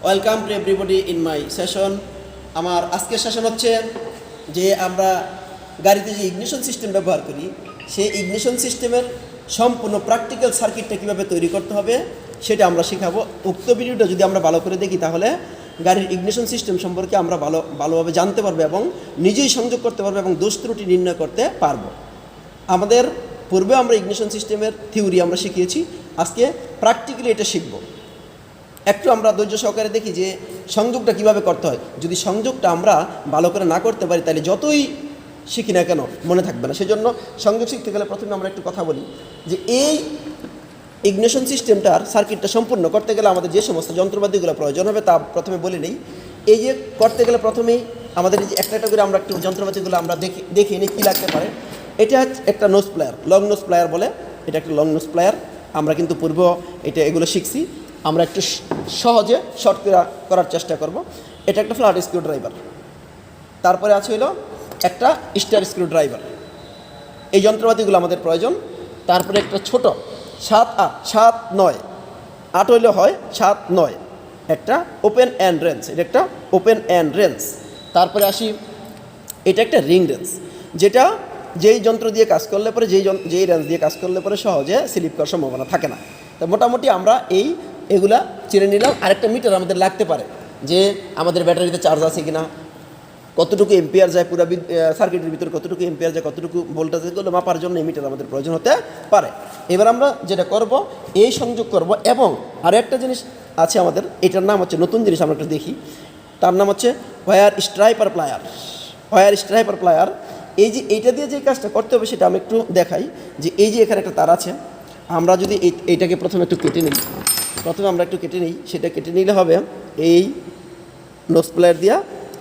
Welcome to everybody in my session. আমার আজকের session হচ্ছে যে আমরা গাড়িতে যে ইগনিশন সিস্টেম ব্যবহার করি সেই ইগনিশন সিস্টেমের সম্পূর্ণ প্র্যাকটিক্যাল সার্কিটটা কীভাবে তৈরি করতে হবে সেটা আমরা শেখাবো। উক্ত ভিডিওটা যদি আমরা ভালো করে দেখি তাহলে গাড়ির ইগনিশন সিস্টেম সম্পর্কে আমরা ভালোভাবে জানতে পারবো এবং নিজেই সংযোগ করতে পারবো এবং দোষ ত্রুটি নির্ণয় করতে পারবো। আমাদের পূর্বে আমরা ইগনিশন সিস্টেমের থিওরি আমরা শিখিয়েছি, আজকে প্র্যাকটিক্যালি এটা শিখব। একটু আমরা ধৈর্য সহকারে দেখি যে সংযোগটা কিভাবে করতে হয়। যদি সংযোগটা আমরা ভালো করে না করতে পারি তাহলে যতই শিখি না কেন মনে থাকবে না। সেজন্য সংযোগ শিখতে গেলে প্রথমে আমরা একটু কথা বলি যে এই ইগনিশন সিস্টেমটার সার্কিটটা সম্পূর্ণ করতে গেলে আমাদের যে সমস্ত যন্ত্রপাতিগুলো প্রয়োজন হবে তা প্রথমে বলে নেই। এই যে করতে গেলে প্রথমেই আমাদের এই যে একটা একটা করে আমরা একটু যন্ত্রপাতিগুলো আমরা দেখে নিই কী লাগতে পারে। এটা একটা nose plier, long nose plier বলে, এটা একটা লং নোজ প্লেয়ার। আমরা কিন্তু পূর্ব এগুলো শিখছি, আমরা একটু সহজে শর্ট করার চেষ্টা করব। এটা একটা ফ্ল্যাট স্ক্রু ড্রাইভার, তারপরে আছে হলো একটা স্টার স্ক্রু ড্রাইভার। এই যন্ত্রপাতিগুলো আমাদের প্রয়োজন। তারপরে একটা ছোট 7-9 8 হইলে হয় 7-9 একটা ওপেন অ্যান্ড রেঞ্জ, এটা একটা ওপেন অ্যান্ড রেঞ্জ। তারপরে আসি এটা একটা রিং রেঞ্জ, যেটা যেই যন্ত্র দিয়ে কাজ করলে পরে যেই রেঞ্জ দিয়ে কাজ করলে পরে সহজে স্লিপ করার সম্ভাবনা থাকে না। তো মোটামুটি আমরা এগুলা চিনে নিলাম। আরেকটা মিটার আমাদের লাগতে পারে যে আমাদের ব্যাটারিতে চার্জ আছে কিনা, কতটুকু এম্পিয়ার যায়, পুরো সার্কিটের ভিতরে কতটুকু এম্পিয়ার যায়, কতটুকু ভোল্টেজ, এগুলো মাপার জন্য এই মিটার আমাদের প্রয়োজন হতে পারে। এবার আমরা যেটা করব এই সংযোগ করব। এবং আরও একটা জিনিস আছে আমাদের, এটার নাম হচ্ছে, নতুন জিনিস আমরা একটু দেখি, তার নাম হচ্ছে ওয়্যার স্ট্রাইপার প্লায়ার। ওয়্যার স্ট্রাইপার প্লায়ার, এই যে এইটা দিয়ে যে কাজটা করতে হবে সেটা আমি একটু দেখাই। যে এই যে এখানে একটা তার আছে, আমরা যদি এইটাকে প্রথমে একটু কেটে নিই, সেটা কেটে নিলে হবে এই নোজ প্লায়ার দিয়ে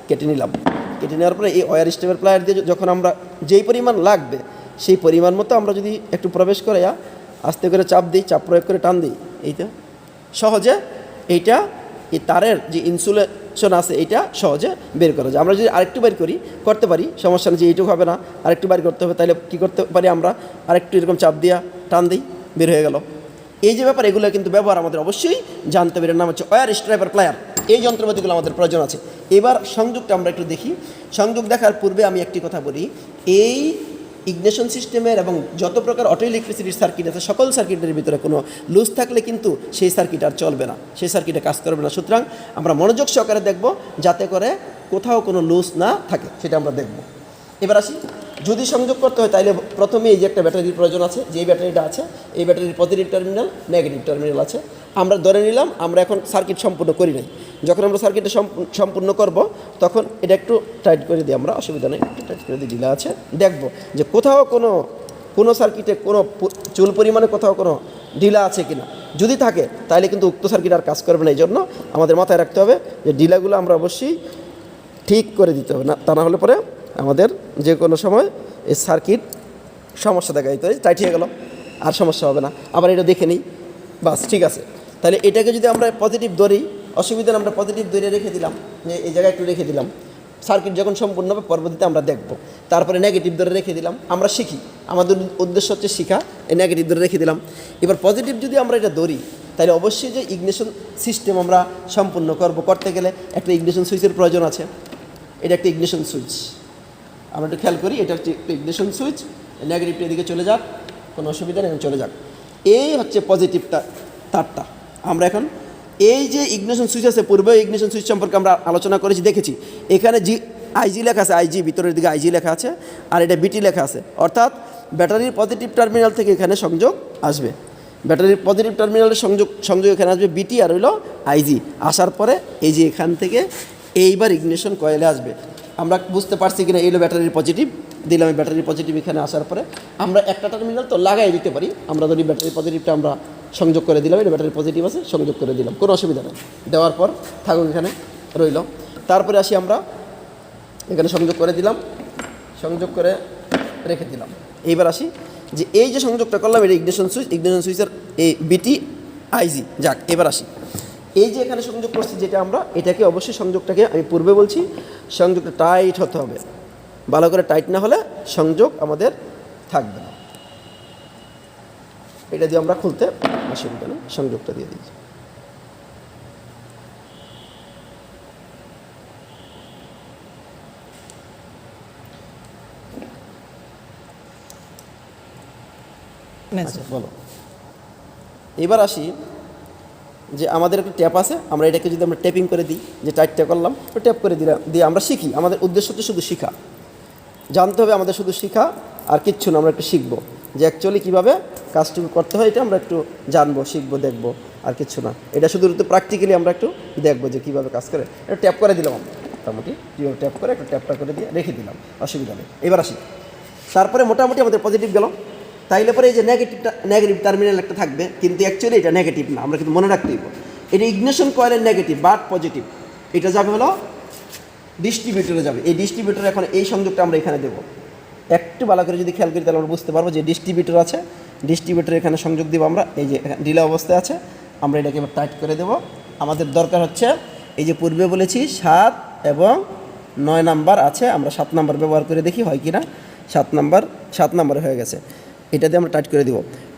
কেটে নিলাম। কেটে নেওয়ার পরে এই ওয়্যার স্ট্রাইপার প্লায়ার দিয়ে যখন আমরা যেই পরিমাণ লাগবে সেই পরিমাণ মতো আমরা যদি একটু প্রবেশ করে আস্তে করে চাপ দিই, চাপ প্রয়োগ করে টান দিই, এইটা সহজে এই তারের যে ইনসুলেশন আছে এইটা সহজে বের করা যায়। আমরা যদি আরেকটু বের করতে পারি, সমস্যা নেই যে এইটুকু হবে না, আরেকটু বের করতে হবে, তাহলে কী করতে পারি, আমরা আরেকটু এরকম চাপ দিয়া টান দিই, বের হয়ে গেল। এই যে ব্যাপার, এগুলো কিন্তু ব্যবহার আমাদের অবশ্যই জানতে হবে। এর নাম হচ্ছে ওয়্যার স্ট্রাইপার প্লায়ার। এই যন্ত্রপাতিগুলো আমাদের প্রয়োজন আছে। এবার সংযোগটা আমরা একটু দেখি। সংযোগ দেখার পূর্বে আমি একটি কথা বলি, এই ইগনিশন সিস্টেমের এবং যত প্রকার অটো ইলেকট্রিসিটির সার্কিট আছে সকল সার্কিটের ভিতরে কোনো লুজ থাকলে কিন্তু সেই সার্কিট আর চলবে না, সেই সার্কিটে কাজ করবে না। সুতরাং আমরা মনোযোগ সহকারে দেখব যাতে করে কোথাও কোনো লুজ না থাকে, সেটা আমরা দেখব। এবার আসি, যদি সংযোগ করতে হয় তাহলে প্রথমে এই যে একটা ব্যাটারির প্রয়োজন আছে। যেই ব্যাটারিটা আছে এই ব্যাটারির পজিটিভ টার্মিনাল, নেগেটিভ টার্মিনাল আছে। আমরা ধরে নিলাম আমরা এখন সার্কিট সম্পূর্ণ করি নাই। যখন আমরা সার্কিটটা সম্পূর্ণ করব তখন এটা একটু টাইট করে দিই, আমরা অসুবিধা নেই, একটু টাইট করে দিয়ে ঢিলা আছে। দেখব যে কোথাও কোনো সার্কিটে কোনো চুল পরিমাণে কোথাও কোনো ঢিলা আছে কিনা। যদি থাকে তাহলে কিন্তু উক্ত সার্কিট আর কাজ করবে না। এই জন্য আমাদের মাথায় রাখতে হবে যে ঢিলাগুলো আমরা অবশ্যই ঠিক করে দিতে হবে, না তা না হলে পরে আমাদের যে কোনো সময় এই সার্কিট সমস্যা দেখা দিতে হয়। টাইট হয়ে গেল, আর সমস্যা হবে না। আবার এটা দেখে নিই, বাস ঠিক আছে। তাহলে এটাকে যদি আমরা পজিটিভ ধরি, অসুবিধা আমরা পজিটিভ ধরে রেখে দিলাম, যে এই জায়গায় একটু রেখে দিলাম। সার্কিট যখন সম্পূর্ণ হবে পরবর্তীতে আমরা দেখব। তারপরে নেগেটিভ ধরে রেখে দিলাম, আমরা শিখি, আমাদের উদ্দেশ্য হচ্ছে শিখা। এই নেগেটিভ ধরে রেখে দিলাম। এবার পজিটিভ যদি আমরা এটা ধরি তাহলে অবশ্যই যে ইগনিশন সিস্টেম আমরা সম্পূর্ণ করতে গেলে একটা ইগনিশন সুইচের প্রয়োজন আছে। এটা একটা ইগনিশন সুইচ, আমরা একটু খেয়াল করি, এটা হচ্ছে ইগনিশন সুইচ। নেগেটিভটা এদিকে চলে যাক, কোনো অসুবিধা নেই, চলে যাক। এই হচ্ছে পজিটিভটা তারটা। আমরা এখন এই যে ইগনিশন সুইচ আছে, পূর্বে ইগনিশন সুইচ সম্পর্কে আমরা আলোচনা করেছি, দেখেছি। এখানে আইজি লেখা আছে, আইজি ভিতরের দিকে আইজি লেখা আছে, আর এটা বিটি লেখা আছে। অর্থাৎ ব্যাটারির পজিটিভ টার্মিনাল থেকে এখানে সংযোগ আসবে, ব্যাটারির পজিটিভ টার্মিনালের সংযোগ এখানে আসবে বিটি, আর হইল আইজি। আসার পরে এই যে এখান থেকে এইবার ইগনিশন কয়েলে আসবে। আমরা বুঝতে পারছি কিনা, এইলো ব্যাটারির পজিটিভ দিলাম। এই ব্যাটারির পজিটিভ এখানে আসার পরে আমরা একটা টার্মিনাল তো লাগাই দিতে পারি। আমরা যদি ব্যাটারির পজিটিভটা আমরা সংযোগ করে দিলাম, এটা ব্যাটারির পজিটিভ আছে, সংযোগ করে দিলাম, কোনো অসুবিধা নেই। দেওয়ার পর থাকুক এখানে রইল। তারপরে আসি, আমরা এখানে সংযোগ করে দিলাম, সংযোগ করে রেখে দিলাম। এইবার আসি যে এই যে সংযোগটা করলাম এটা ইগনিশন সুইচের এই বিটি আইজি। যাক, এবার আসি এই যে এখানে সংযোগ করছি যেটা আমরা, এটাকে অবশ্যই সংযোগটাকে আমি পূর্বে বলছি সংযোগটা টাইট হতে হবে। ভালো করে টাইট না হলে সংযোগ আমাদের থাকবে না। এটা দিয়ে আমরা খুলতে অসুবিধা নেই, সংযোগটা দিয়ে দিই। আচ্ছা বলো। এবার আসি যে আমাদের একটা ট্যাপ আছে, আমরা এটাকে যদি আমরা ট্যাপিং করে দিই, যে টাইটটা করলাম তো ট্যাপ করে দিলাম, দিয়ে আমরা শিখি। আমাদের উদ্দেশ্য হচ্ছে শুধু শিখা, জানতে হবে আমাদের শুধু শিখা আর কিচ্ছু না। আমরা একটু শিখবো যে অ্যাকচুয়ালি কীভাবে কাজটুকু করতে হয়, এটা আমরা একটু জানবো, শিখবো, দেখবো, আর কিচ্ছু না। এটা শুধু প্র্যাকটিক্যালি আমরা একটু দেখবো যে কীভাবে কাজ করে। এটা ট্যাপ করে দিলাম আমরা, মোটামুটি কীভাবে ট্যাপ করে একটু ট্যাপটা করে দিয়ে রেখে দিলাম, অসুবিধা নেই। এবার আসি, তারপরে মোটামুটি আমাদের পজিটিভ গেল। তাইলে পরে এই যে নেগেটিভ টার্মিনাল একটা থাকবে, কিন্তু অ্যাকচুয়ালি এটা নেগেটিভ না, আমরা কিন্তু মনে রাখতে হইব এটা ইগনিশন কয়েলের নেগেটিভ বাট পজিটিভ। এটা যাবে হলো ডিস্ট্রিবিউটরে যাবে। এই ডিস্ট্রিবিউটরে এখন এই সংযোগটা আমরা এখানে দেবো। একটু ভালো করে যদি খেয়াল করি তাহলে আমরা বুঝতে পারবো যে ডিস্ট্রিবিউটর আছে, ডিস্ট্রিবিউটর এখানে সংযোগ দিব আমরা। এই যে ডিলে অবস্থায় আছে, আমরা এটাকে এবার টাইট করে দেবো। আমাদের দরকার হচ্ছে এই যে পূর্বে বলেছি 7 এবং 9 নাম্বার আছে, আমরা 7 নাম্বার ব্যবহার করে দেখি হয় কি না। 7 নাম্বার হয়ে গেছে, এটা দিয়ে আমরা টাইট করে দিব।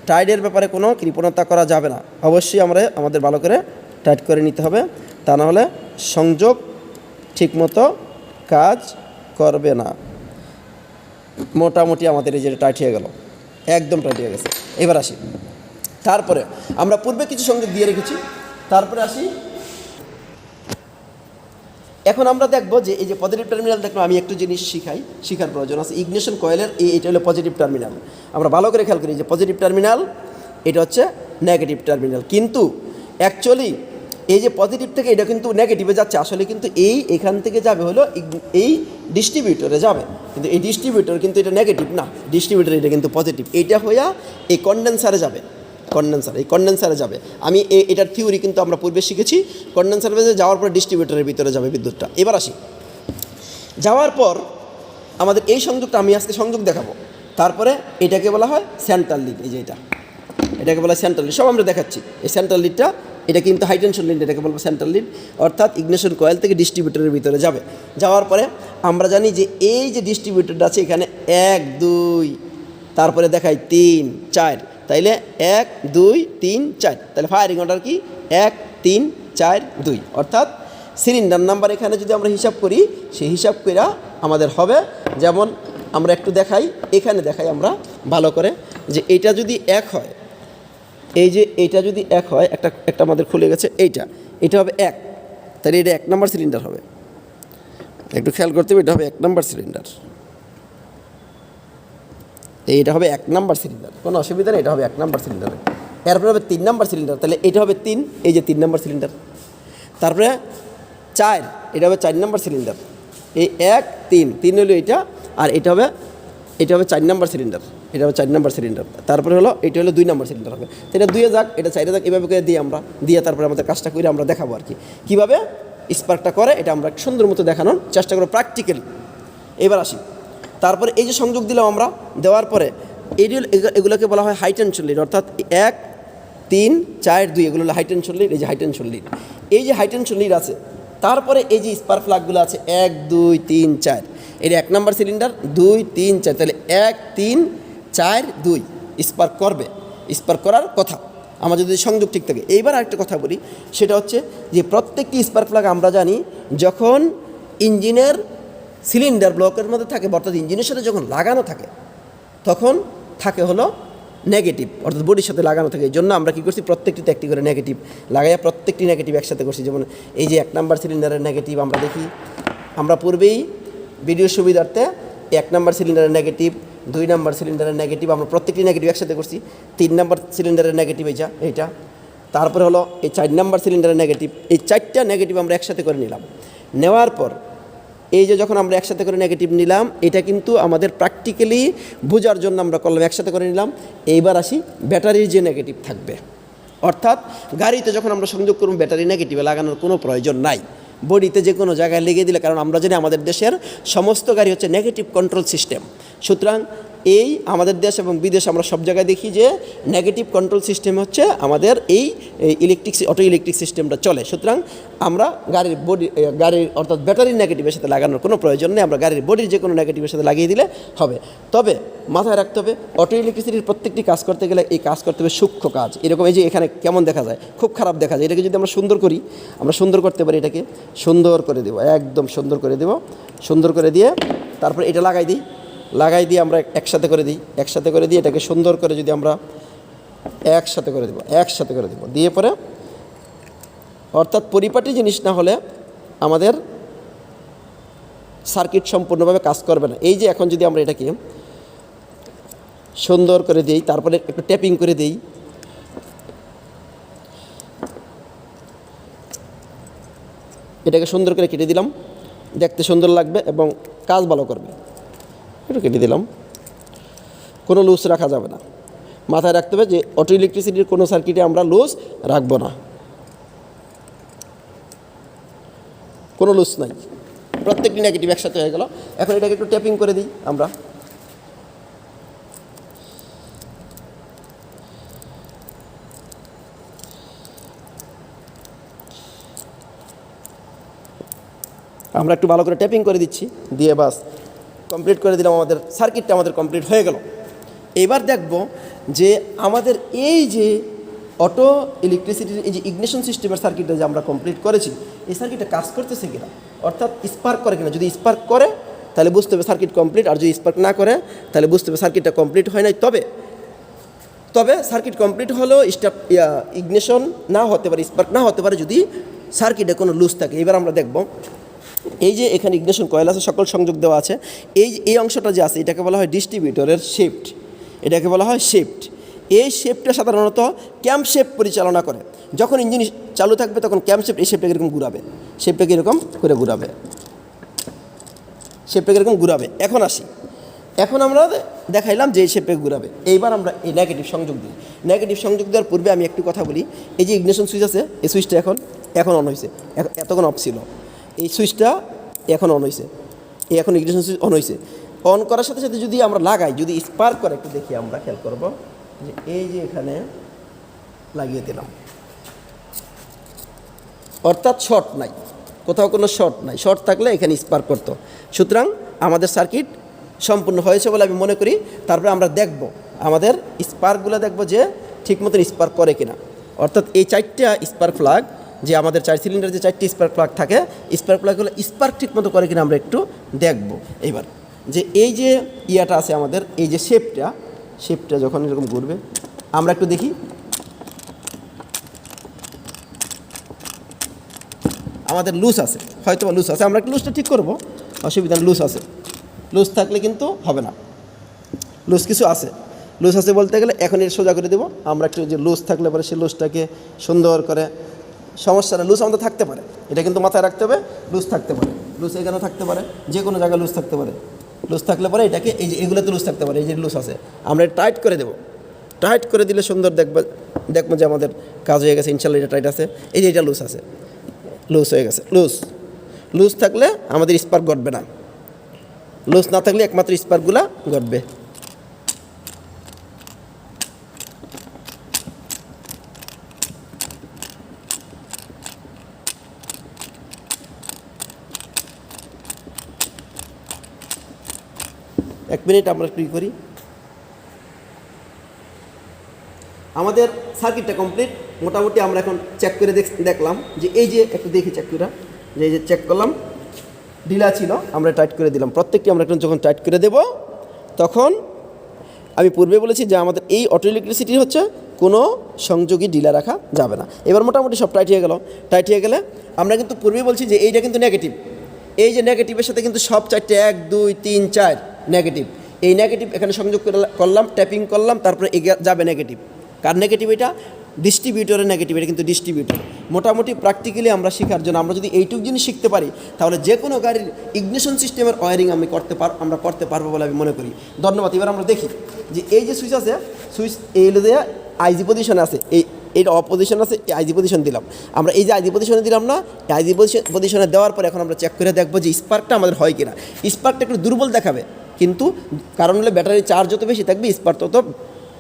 টাইটের ব্যাপারে কোনো কৃপণতা করা যাবে না, অবশ্যই আমাদের ভালো করে টাইট করে নিতে হবে, তা নাহলে সংযোগ ঠিকমতো কাজ করবে না। মোটামুটি আমাদের এই যে টাইট হয়ে গেল, একদম টাইট হয়ে গেছে। এবার আসি, তারপরে আমরা পূর্বে কিছু সংযোগ দিয়ে রেখেছি, তারপরে আসি। এখন আমরা দেখবো যে এই যে পজিটিভ টার্মিনাল দেখবো, আমি একটু জিনিস শিখার প্রয়োজন আছে। ইগনিশন কয়েলের এইটা হলো পজিটিভ টার্মিনাল। আমরা ভালো করে খেয়াল করি যে পজিটিভ টার্মিনাল, এটা হচ্ছে নেগেটিভ টার্মিনাল। কিন্তু অ্যাকচুয়ালি এই যে পজিটিভ থেকে এটা কিন্তু নেগেটিভে যাচ্ছে, আসলে কিন্তু এখান থেকে যাবে হলো এই ডিস্ট্রিবিউটরে যাবে, কিন্তু এই ডিস্ট্রিবিউটর কিন্তু এটা নেগেটিভ না, ডিস্ট্রিবিউটর এটা কিন্তু পজিটিভ। এইটা হইয়া এই কন্ডেন্সারে যাবে, এই কন্ডেন্সারে যাবে। আমি এটার থিওরি কিন্তু আমরা পূর্বে শিখেছি। কন্ডেন্সারে যাওয়ার পর ডিস্ট্রিবিউটরের ভিতরে যাবে বিদ্যুৎটা। এবার আসি, যাওয়ার পর আমাদের এই সংযোগটা আমি আজকে সংযোগ দেখাবো। তারপরে এটাকে বলা হয় সেন্ট্রাল লিড। এই যে এটাকে বলা হয় সেন্ট্রাল লিড, সব আমরা দেখাচ্ছি। এই সেন্ট্রাল লিডটা এটা কিন্তু হাই টেনশন লিড, এটাকে বলবো সেন্ট্রাল লিড, অর্থাৎ ইগনিশন কয়েল থেকে ডিস্ট্রিবিউটরের ভিতরে যাবে। যাওয়ার পরে আমরা জানি যে এই যে ডিস্ট্রিবিউটরটা আছে এখানে 1 2, তারপরে দেখাই 3 4, তাইলে 1 2 3 4, তাহলে ফায়ারিং অর্ডার কি 1 3 4 2, অর্থাৎ সিলিন্ডার নাম্বার এখানে যদি আমরা হিসাব করি, সেই হিসাব করে আমাদের হবে। যেমন আমরা একটু দেখাই, এখানে দেখাই আমরা ভালো করে যে এইটা যদি 1 হয়, এই যে এইটা যদি 1 হয়, একটা আমাদের খুলে গেছে, এইটা হবে 1, তাহলে এটা 1 নম্বর সিলিন্ডার হবে। একটু খেয়াল করতে হবে, এটা হবে 1 নম্বর সিলিন্ডার, এইটা হবে 1 নম্বর সিলিন্ডার, কোনো অসুবিধা নেই, এটা হবে 1 নম্বর সিলিন্ডার। এরপরে হবে 3 নম্বর সিলিন্ডার, তাহলে এটা হবে 3, এই যে 3 নম্বর সিলিন্ডার। তারপরে 4, এটা হবে 4 নম্বর সিলিন্ডার, এই 1 3 হলো এইটা, আর এটা হবে 4 নম্বর সিলিন্ডার, এটা হবে 4 নম্বর সিলিন্ডার। তারপরে হলো এটা হলো 2 নম্বর সিলিন্ডার হবে। এটা 2 যাক, এটা 4 যাক, এভাবে করে দিই আমরা, দিয়ে তারপরে আমাদের কাজটা করে আমরা দেখাবো আর কি কীভাবে স্পার্কটা করে। এটা আমরা সুন্দর মতো দেখানোর চেষ্টা করবো প্র্যাকটিক্যালি। এবার আসি, তারপরে এই যে সংযোগ দিলাম আমরা, দেওয়ার পরে এগুলোকে বলা হয় হাই টেনশন লিড, অর্থাৎ 1 3 4 2 এগুলো হলো হাই টেনশন লিড। এই যে হাই টেনশন লিড, এই যে হাই টেনশন লিড আছে, তারপরে এই যে স্পার্ক প্লাগগুলো আছে 1 2 3 4, এটা 1 নম্বর সিলিন্ডার, 2 3 4, তাহলে 1 3 4 2 স্পার্ক করবে, স্পার্ক করার কথা আমার যদি সংযোগ ঠিক থাকে। এইবার আরেকটা কথা বলি, সেটা হচ্ছে যে প্রত্যেকটি স্পার্ক প্লাগ আমরা জানি যখন ইঞ্জিনের সিলিন্ডার ব্লকের মধ্যে থাকে, অর্থাৎ ইঞ্জিনের সাথে যখন লাগানো থাকে, তখন থাকে হলো নেগেটিভ, অর্থাৎ বডির সাথে লাগানো থাকে। এই জন্য আমরা কী করছি, প্রত্যেকটিতে একটি করে নেগেটিভ লাগাইয়া প্রত্যেকটি নেগেটিভ একসাথে করছি। যেমন এই যে 1 নম্বর সিলিন্ডারের নেগেটিভ আমরা দেখি, আমরা পূর্বেই ভিডিওর সুবিধার্থে 1 নম্বর সিলিন্ডারের নেগেটিভ, 2 নম্বর সিলিন্ডারের নেগেটিভ আমরা প্রত্যেকটি নেগেটিভ একসাথে করছি। 3 নম্বর সিলিন্ডারের নেগেটিভ এইটা, তারপরে হলো এই 4 নম্বর সিলিন্ডারের নেগেটিভ, এই 4টা নেগেটিভ আমরা একসাথে করে নিলাম। নেওয়ার পর এই যে যখন আমরা একসাথে করে নেগেটিভ নিলাম, এটা কিন্তু আমাদের প্র্যাকটিক্যালি বোঝার জন্য আমরা করলাম, একসাথে করে নিলাম। এইবার আসি ব্যাটারির যে নেগেটিভ থাকবে, অর্থাৎ গাড়িতে যখন আমরা সংযোগ করব ব্যাটারি নেগেটিভে লাগানোর কোনো প্রয়োজন নাই, বডিতে যে কোনো জায়গায় লেগে দিলে, কারণ আমরা জানি আমাদের দেশের সমস্ত গাড়ি হচ্ছে নেগেটিভ কন্ট্রোল সিস্টেম। সুতরাং এই আমাদের দেশ এবং বিদেশ আমরা সব জায়গায় দেখি যে নেগেটিভ কন্ট্রোল সিস্টেম হচ্ছে আমাদের এই অটো ইলেকট্রিক সিস্টেমটা চলে। সুতরাং আমরা গাড়ির অর্থাৎ ব্যাটারির নেগেটিভের সাথে লাগানোর কোনো প্রয়োজন নেই, আমরা গাড়ির বডির যে কোনো নেগেটিভের সাথে লাগিয়ে দিলে হবে। তবে মাথায় রাখতে হবে, অটো ইলেকট্রিসিটির প্রত্যেকটি কাজ করতে গেলে এই কাজ করতে হবে সূক্ষ্ম কাজ। এরকম এই যে এখানে কেমন দেখা যায়, খুব খারাপ দেখা যায়, এটাকে যদি আমরা সুন্দর করি, আমরা সুন্দর করতে পারি, এটাকে সুন্দর করে দেবো, একদম সুন্দর করে দেবো। সুন্দর করে দিয়ে তারপরে এটা লাগাই দিয়ে আমরা একসাথে করে দিই, এটাকে সুন্দর করে যদি আমরা একসাথে করে দেবো, একসাথে করে দেবো, দিয়ে পরে অর্থাৎ পরিপাটি জিনিস না হলে আমাদের সার্কিট সম্পূর্ণভাবে কাজ করবে না। এই যে এখন যদি আমরা এটাকে সুন্দর করে দিই, তারপরে একটু ট্যাপিং করে দিই, এটাকে সুন্দর করে কেটে দিলাম, দেখতে সুন্দর লাগবে এবং কাজ ভালো করবে। একটু কেটে দিলাম, কোনো লুজ রাখা যাবে না। মাথায় রাখতে হবে যে অটো ইলেকট্রিসিটির কোনো সার্কিটে আমরা লুজ রাখবো না, কোনো লুজ নাই, প্রত্যেকটি নেগেটিভ একসাথে হয়ে গেল। এখন এটাকে একটু ট্যাপিং করে দিই আমরা। আমরা একটু ভালো করে ট্যাপিং করে দিচ্ছি, দিয়ে বাস কমপ্লিট করে দিলাম, আমাদের সার্কিটটা আমাদের কমপ্লিট হয়ে গেল। এবার দেখব যে আমাদের এই যে অটো ইলেকট্রিসিটির এই যে ইগনিশন সিস্টেমের সার্কিটটা যে আমরা কমপ্লিট করেছি, এই সার্কিটটা কাজ করতেছে কিনা, অর্থাৎ স্পার্ক করে কিনা। যদি স্পার্ক করে তাহলে বুঝতে হবে সার্কিট কমপ্লিট, আর যদি স্পার্ক না করে তাহলে বুঝতে হবে সার্কিটটা কমপ্লিট হয় নাই। তবে সার্কিট কমপ্লিট হলেও ইগনিশন না হতে পারে, স্পার্ক না হতে পারে যদি সার্কিটে কোনো লুজ থাকে। এবার আমরা দেখব এই যে এখানে ইগনিশন কয়েল আছে, সকল সংযোগ দেওয়া আছে। এই অংশটা যে আছে এটাকে বলা হয় ডিস্ট্রিবিউটরের শিফট, এটাকে বলা হয় শিফট। এই শেপটা সাধারণত ক্যাম্প শেপ পরিচালনা করে। যখন ইঞ্জিন চালু থাকবে তখন ক্যাম্প শেপ এই শেপটাকে এরকম ঘুরাবে, শেপটাকে এরকম করে ঘুরাবে, শেপটাকে এরকম ঘুরাবে। এখন আমরা দেখাইলাম যে এই শেপটাকে ঘুরাবে। এইবার আমরা এই নেগেটিভ সংযোগ দিই। নেগেটিভ সংযোগ দেওয়ার পূর্বে আমি একটু কথা বলি। এই যে ইগনিশন সুইচ আছে, এই সুইচটা এখন অন হয়েছে, এতক্ষণ অফ ছিল। এই সুইচটা এখন অন হয়েছে, এখন ইগনিশন সুইচ অন হয়েছে। অন করার সাথে সাথে যদি আমরা লাগাই, যদি স্পার্ক করে, একটু দেখি আমরা খেয়াল করবো যে এই যে এখানে লাগিয়ে দিলাম, অর্থাৎ শর্ট নাই, কোথাও কোনো শর্ট নাই। শর্ট থাকলে এখানে স্পার্ক করতো। সুতরাং আমাদের সার্কিট সম্পূর্ণ হয়েছে বলে আমি মনে করি। তারপরে আমরা দেখব আমাদের স্পার্কগুলো, দেখব যে ঠিক মতন স্পার্ক করে কিনা। অর্থাৎ এই 4টা স্পার্ক প্লাগ, যে আমাদের 4 সিলিন্ডার যে 4টি স্পার্ক প্লাগ থাকে, স্পার্ক প্লাগগুলো স্পার্ক ঠিক মতো করে কিনা আমরা একটু দেখব। এইবার যে এই যে ইয়াটা আছে আমাদের, এই যে শেপটা যখন এরকম ঘুরবে, আমরা একটু দেখি। আমাদের লুজ আছে, হয়তো লুজ আছে, আমরা একটু লুজটা ঠিক করবো, অসুবিধা লুজ আছে। লুজ থাকলে কিন্তু হবে না, লুজ কিছু আছে। লুজ আছে বলতে গেলে এখন এর সোজা করে দেবো আমরা। একটু যে লুজ থাকলে পরে সেই লুজটাকে সুন্দর করে, সমস্যা না, লুজ আমাদের থাকতে পারে, এটা কিন্তু মাথায় রাখতে হবে। লুজ থাকতে পারে, লুজ এখানেও থাকতে পারে, যে কোনো জায়গায় লুজ থাকতে পারে। লুজ থাকলে পরে এটাকে এই যে এগুলোতে লুজ থাকতে পারে, এই যে লুজ আছে, আমরা টাইট করে দেবো। টাইট করে দিলে সুন্দর দেখবো যে আমাদের কাজ হয়ে গেছে, ইনশাল্লাহ এটা টাইট আছে। এই যে এটা লুজ আছে, লুজ হয়ে গেছে। লুজ থাকলে আমাদের স্পার্ক ঘটবে না, লুজ না থাকলে একমাত্র স্পার্কগুলো ঘটবে। এক মিনিট আমরা একটু করি। আমাদের সার্কিটটা কমপ্লিট মোটামুটি। আমরা এখন চেক করে দেখলাম যে এই যে একটু দেখি চেক করে, যে এই যে চেক করলাম, ঢিলা ছিল, আমরা টাইট করে দিলাম। প্রত্যেকটি আমরা এখন যখন টাইট করে দেব, তখন আমি পূর্বে বলেছি যে আমাদের এই অটো ইলেকট্রিসিটি হচ্ছে কোনো সংযোগী ঢিলা রাখা যাবে না। এবার মোটামুটি সব টাইট হয়ে গেল। টাইট হয়ে গেলে আমরা কিন্তু পূর্বেই বলছি যে এইটা কিন্তু নেগেটিভ। এই যে নেগেটিভের সাথে কিন্তু সব 4টে 1 2 3 4 নেগেটিভ। এই নেগেটিভ এখানে সংযোগ করলাম, ট্যাপিং করলাম, তারপরে যাবে নেগেটিভ। কার নেগেটিভ? এটা ডিস্ট্রিবিউটরের নেগেটিভ। এটা কিন্তু ডিস্ট্রিবিউটর। মোটামুটি প্র্যাকটিক্যালি আমরা শেখার জন্য, আমরা যদি এইটুকু জিনিস শিখতে পারি, তাহলে যে কোনো গাড়ির ইগনিশন সিস্টেমের ওয়ারিং আমরা করতে পারবো বলে আমি মনে করি। ধন্যবাদ। এবার আমরা দেখি যে এই যে সুইচ আছে, সুইচ এই দিয়ে আইজি পজিশনে আছে, এইটা অফ পজিশন আছে, এই আইজি পজিশন দিলাম আমরা। এই যে আইজি পজিশনে দিলাম না, এই আইজি পজিশনে দেওয়ার পর এখন আমরা চেক করে দেখবো যে স্পার্কটা আমাদের হয় কিনা। স্পার্কটা একটু দুর্বল দেখাবে, কিন্তু কারণ হলে ব্যাটারি চার্জ যত বেশি থাকবে স্পার্ক তত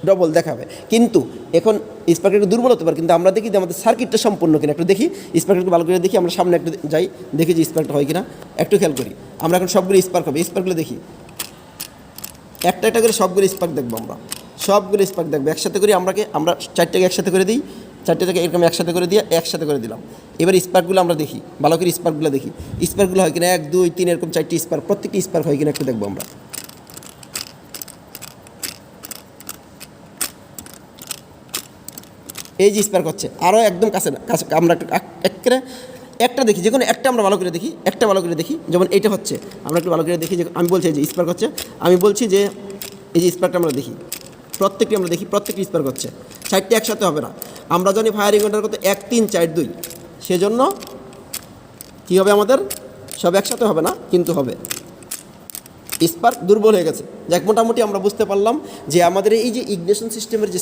ডবল দেখাবে। কিন্তু এখন স্পার্কটা একটু দুর্বল হতে পারে, কিন্তু আমরা দেখি যে আমাদের সার্কিটটা সম্পূর্ণ কিনা। একটু দেখি স্পার্কটা একটু ভালো করে দেখি। আমরা সামনে একটু যাই, দেখি যে স্পার্কটা হয় কিনা, একটু খেয়াল করি। আমরা এখন সবগুলো স্পার্ক হবে, স্পার্কগুলো দেখি, একটা করে সবগুলো স্পার্ক দেখবো। আমরা সবগুলো স্পার্ক দেখবো একসাথে করি। আমরা 4টাকে একসাথে করে দিই, 4টাকে এরকম একসাথে করে দিয়ে একসাথে করে দিলাম। এবার স্পার্কগুলো আমরা দেখি, ভালো করে স্পার্কগুলো দেখি, স্পার্কগুলো হয় কিনা। 1 2 3 এরকম 4টি স্পার্ক, প্রত্যেকটি স্পার্ক হয় কিনা একটু দেখবো আমরা। এই যে স্পার্ক হচ্ছে, আরও একদম কাছে কাছে আমরা একটা দেখি, যে কোনো একটা আমরা ভালো করে দেখি, একটা ভালো করে দেখি, যেমন এইটা হচ্ছে, আমরা একটু ভালো করে দেখি, যে আমি বলছি এই যে স্পার্ক হচ্ছে, আমি বলছি যে এই যে স্পার্কটা আমরা দেখি, প্রত্যেকটি আমরা দেখি, প্রত্যেকটি স্পার্ক হচ্ছে, 4টে একসাথে হবে না। আমরা জানি ফায়ারিং অর্ডার করতে 1 3 4 2, সেজন্য কী হবে আমাদের, সব একসাথে হবে না কিন্তু হবে। স্পার্ক দুর্বল হয়ে গেছে। যাক, মোটামুটি আমরা বুঝতে পারলাম যে আমাদের এই যে ইগনিশন সিস্টেমের যে